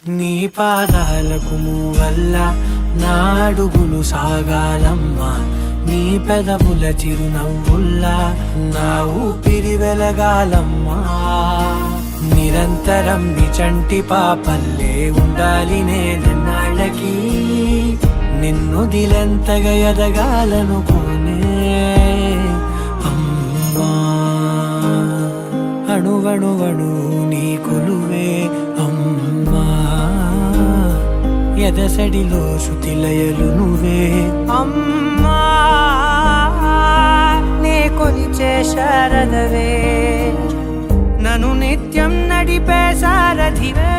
నీ పాదాలకు మూవల్ల నా అడుగులు సాగాలమ్మా, నీ పెదవుల చిరునవ్వుల్లా నా ఊపిరి వెలగాలమ్మా. నిరంతరం నీ చంటి పాపల్లే ఉండాలి నేనన్నాళ్ళకి, నిన్ను దిలెంతగా ఎదగాలనుకోనే అమ్మా. అణువణువణు నీ కొలువే అమ్మా, ఎదసడిలో శృతిలయలు నువ్వే అమ్మా. నే కొలిచే శారదవే, నన్ను నిత్యం నడిపే సారథివే.